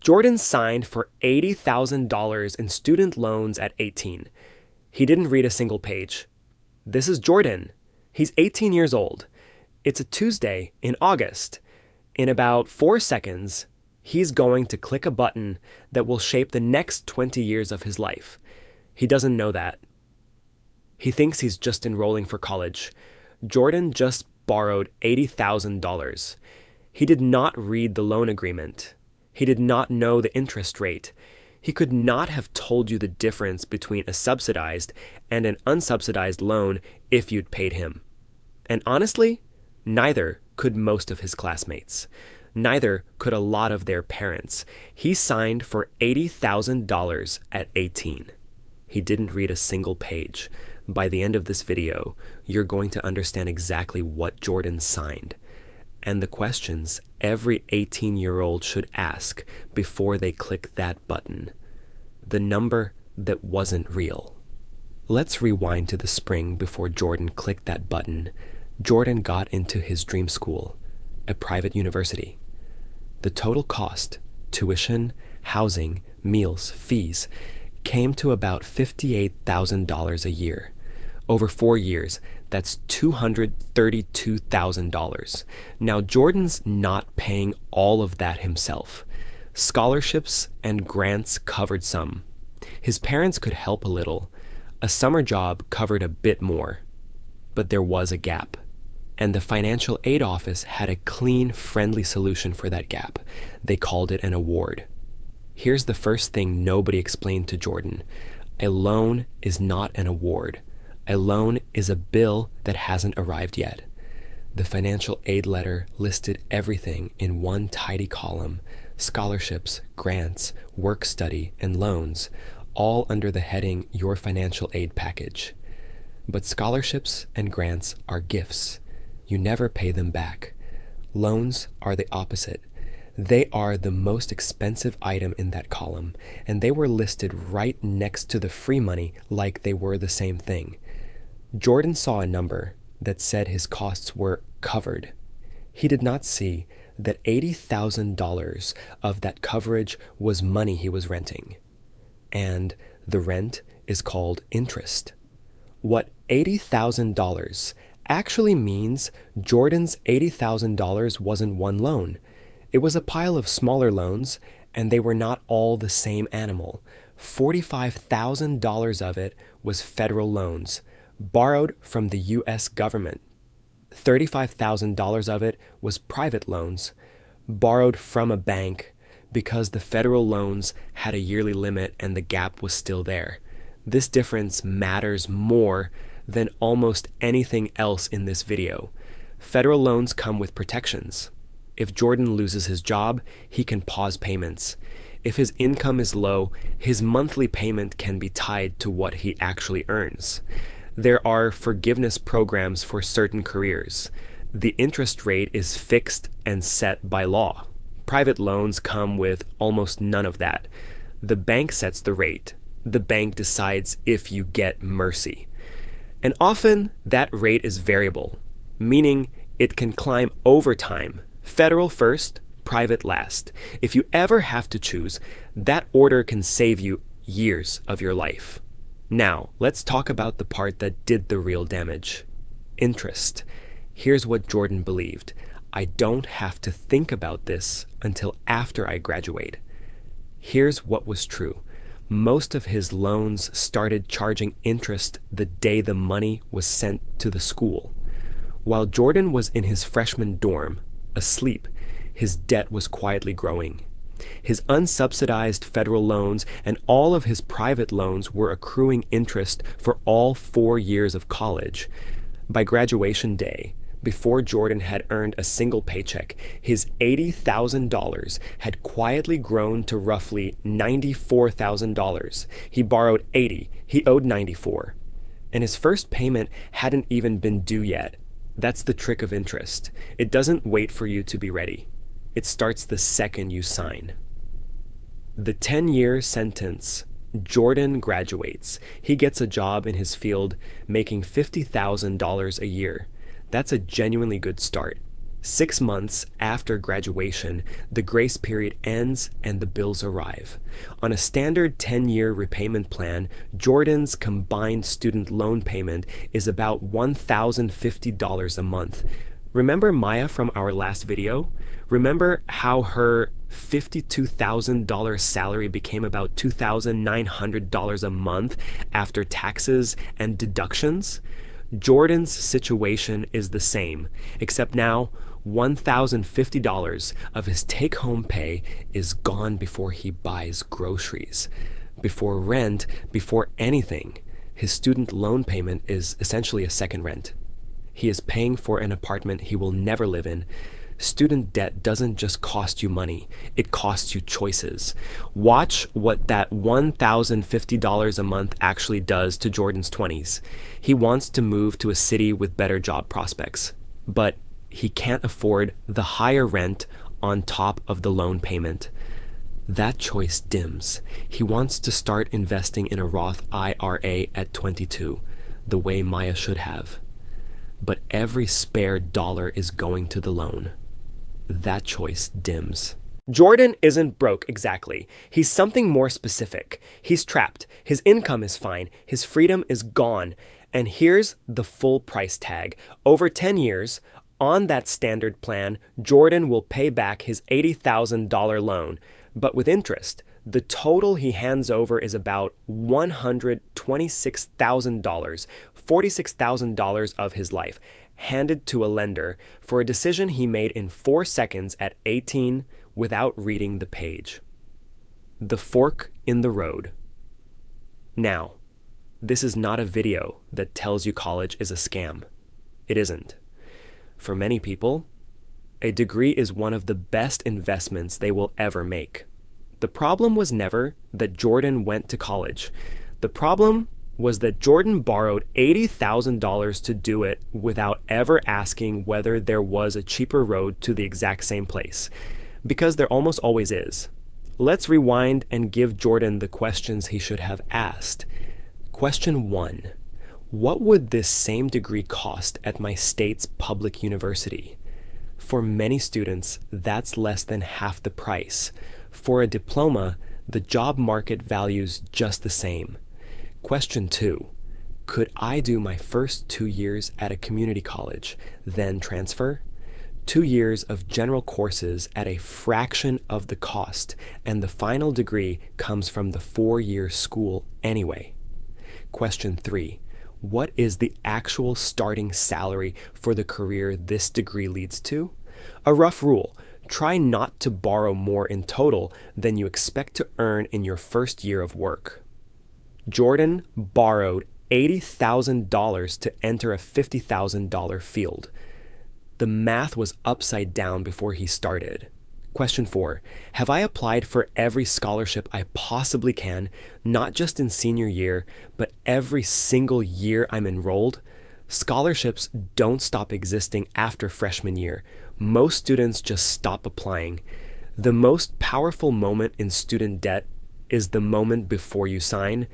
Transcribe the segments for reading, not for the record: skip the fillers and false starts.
Jordan signed for $80,000 in student loans at 18. He didn't read a single page. This is Jordan. He's 18 years old. It's a Tuesday in August. In about 4 seconds, he's going to click a button that will shape the next 20 years of his life. He doesn't know that. He thinks he's just enrolling for college. Jordan just borrowed $80,000. He did not read the loan agreement. He did not know the interest rate. He could not have told you the difference between a subsidized and an unsubsidized loan if you'd paid him. And honestly, neither could most of his classmates. Neither could a lot of their parents. He signed for $80,000 at 18. He didn't read a single page. By the end of this video, you're going to understand exactly what Jordan signed and the questions every 18-year-old should ask before they click that button. The number that wasn't real. Let's rewind to the spring before Jordan clicked that button. Jordan got into his dream school, a private university. The total cost, tuition, housing, meals, fees, came to about $58,000 a year. Over 4 years, that's $232,000. Now, Jordan's not paying all of that himself. Scholarships and grants covered some. His parents could help a little. A summer job covered a bit more. But there was a gap. And the financial aid office had a clean, friendly solution for that gap. They called it an award. Here's the first thing nobody explained to Jordan. A loan is not an award. A loan is a bill that hasn't arrived yet. The financial aid letter listed everything in one tidy column: scholarships, grants, work study, and loans, all under the heading Your Financial Aid Package. But scholarships and grants are gifts. You never pay them back. Loans are the opposite. They are the most expensive item in that column, and they were listed right next to the free money like they were the same thing. Jordan saw a number that said his costs were covered. He did not see that $80,000 of that coverage was money he was renting. And the rent is called interest. What $80,000 actually means, Jordan's $80,000 wasn't one loan. It was a pile of smaller loans, and they were not all the same animal. $45,000 of it was federal loans, borrowed from the U.S. government. $35,000 of it was private loans, borrowed from a bank because the federal loans had a yearly limit and the gap was still there. This difference matters more than almost anything else in this video. Federal loans come with protections. If Jordan loses his job, he can pause payments. If his income is low, his monthly payment can be tied to what he actually earns. There are forgiveness programs for certain careers. The interest rate is fixed and set by law. Private loans come with almost none of that. The bank sets the rate. The bank decides if you get mercy. And often that rate is variable, meaning it can climb over time. Federal first, private last. If you ever have to choose, that order can save you years of your life. Now, let's talk about the part that did the real damage. Interest. Here's what Jordan believed. I don't have to think about this until after I graduate. Here's what was true. Most of his loans started charging interest the day the money was sent to the school. While Jordan was in his freshman dorm, asleep, his debt was quietly growing. His unsubsidized federal loans and all of his private loans were accruing interest for all 4 years of college. By graduation day, before Jordan had earned a single paycheck, his $80,000 had quietly grown to roughly $94,000. He borrowed $80,000, he owed $94,000. And his first payment hadn't even been due yet. That's the trick of interest. It doesn't wait for you to be ready. It starts the second you sign. The 10-year sentence, Jordan graduates. He gets a job in his field, making $50,000 a year. That's a genuinely good start. 6 months after graduation, the grace period ends and the bills arrive. On a standard 10-year repayment plan, Jordan's combined student loan payment is about $1,050 a month. Remember Maya from our last video? Remember how her $52,000 salary became about $2,900 a month after taxes and deductions? Jordan's situation is the same, except now $1,050 of his take-home pay is gone before he buys groceries. Before rent, before anything, his student loan payment is essentially a second rent. He is paying for an apartment he will never live in. Student debt doesn't just cost you money, it costs you choices. Watch what that $1,050 a month actually does to Jordan's 20s. He wants to move to a city with better job prospects, but he can't afford the higher rent on top of the loan payment. That choice dims. He wants to start investing in a Roth IRA at 22, the way Maya should have. But every spare dollar is going to the loan. That choice dims. Jordan isn't broke exactly. He's something more specific. He's trapped. His income is fine. His freedom is gone. And here's the full price tag. Over 10 years, on that standard plan, Jordan will pay back his $80,000 loan, but with interest. The total he hands over is about $126,000, $46,000 of his life, handed to a lender for a decision he made in 4 seconds at 18 without reading the page. The fork in the road. Now, this is not a video that tells you college is a scam. It isn't. For many people, a degree is one of the best investments they will ever make. The problem was never that Jordan went to college. The problem was that Jordan borrowed $80,000 to do it without ever asking whether there was a cheaper road to the exact same place, because there almost always is. Let's rewind and give Jordan the questions he should have asked. Question 1. What would this same degree cost at my state's public university? For many students, that's less than half the price. For a diploma, the job market values just the same. Question 2. Could I do my first 2 years at a community college, then transfer? 2 years of general courses at a fraction of the cost, and the final degree comes from the 4-year school anyway. Question 3. What is the actual starting salary for the career this degree leads to? A rough rule. Try not to borrow more in total than you expect to earn in your first year of work. Jordan borrowed $80,000 to enter a $50,000 field. The math was upside down before he started. Question 4. Have I applied for every scholarship I possibly can, not just in senior year, but every single year I'm enrolled? Scholarships don't stop existing after freshman year. Most students just stop applying. The most powerful moment in student debt is the moment before you sign.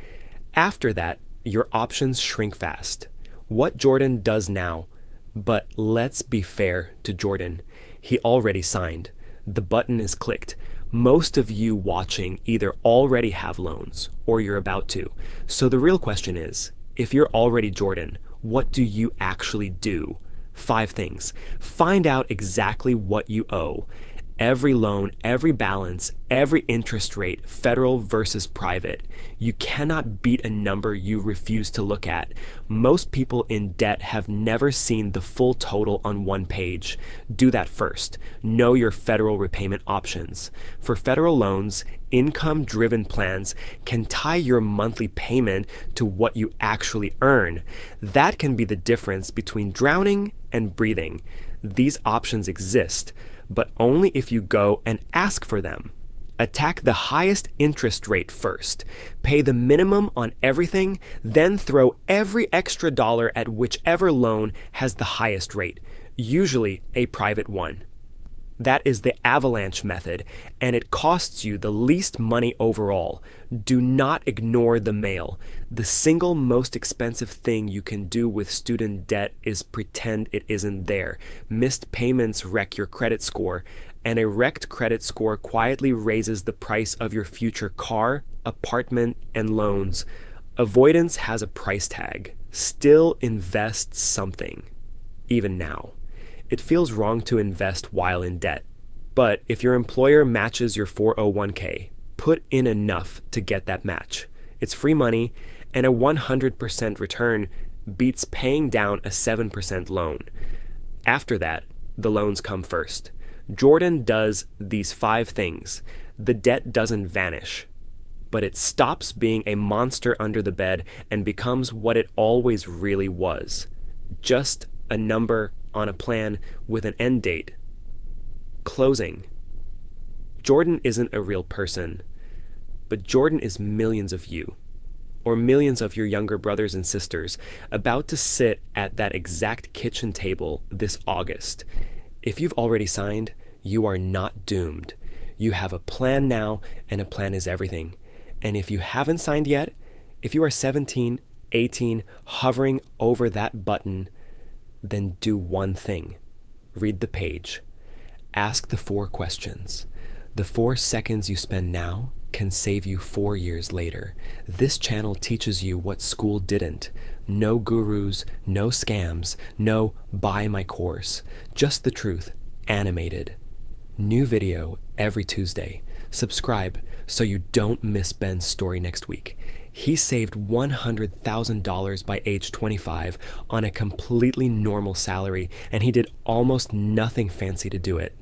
After that, your options shrink fast. What Jordan does now, but let's be fair to Jordan. He already signed. The button is clicked. Most of you watching either already have loans or you're about to. So the real question is, if you're already Jordan, what do you actually do? 5 things. Find out exactly what you owe. Every loan, every balance, every interest rate, federal versus private. You cannot beat a number you refuse to look at. Most people in debt have never seen the full total on one page. Do that first. Know your federal repayment options. For federal loans, income-driven plans can tie your monthly payment to what you actually earn. That can be the difference between drowning and breathing. These options exist, but only if you go and ask for them. Attack the highest interest rate first. Pay the minimum on everything, then throw every extra dollar at whichever loan has the highest rate, usually a private one. That is the avalanche method, and it costs you the least money overall. Do not ignore the mail. The single most expensive thing you can do with student debt is pretend it isn't there. Missed payments wreck your credit score, and a wrecked credit score quietly raises the price of your future car, apartment, and loans. Avoidance has a price tag. Still invest something, even now. It feels wrong to invest while in debt. But if your employer matches your 401k, put in enough to get that match. It's free money, and a 100% return beats paying down a 7% loan. After that, the loans come first. Jordan does these 5 things. The debt doesn't vanish, but it stops being a monster under the bed and becomes what it always really was. Just a number on a plan with an end date. Closing. Jordan isn't a real person, but Jordan is millions of you, or millions of your younger brothers and sisters, about to sit at that exact kitchen table this August. If you've already signed, you are not doomed. You have a plan now, and a plan is everything. And if you haven't signed yet, if you are 17, 18, hovering over that button, then do one thing. Read the page. Ask the 4 questions. The 4 seconds you spend now can save you 4 years later. This channel teaches you what school didn't. No gurus, no scams, no buy my course. Just the truth, animated. New video every Tuesday. Subscribe so you don't miss Ben's story next week. He saved $100,000 by age 25 on a completely normal salary, and he did almost nothing fancy to do it.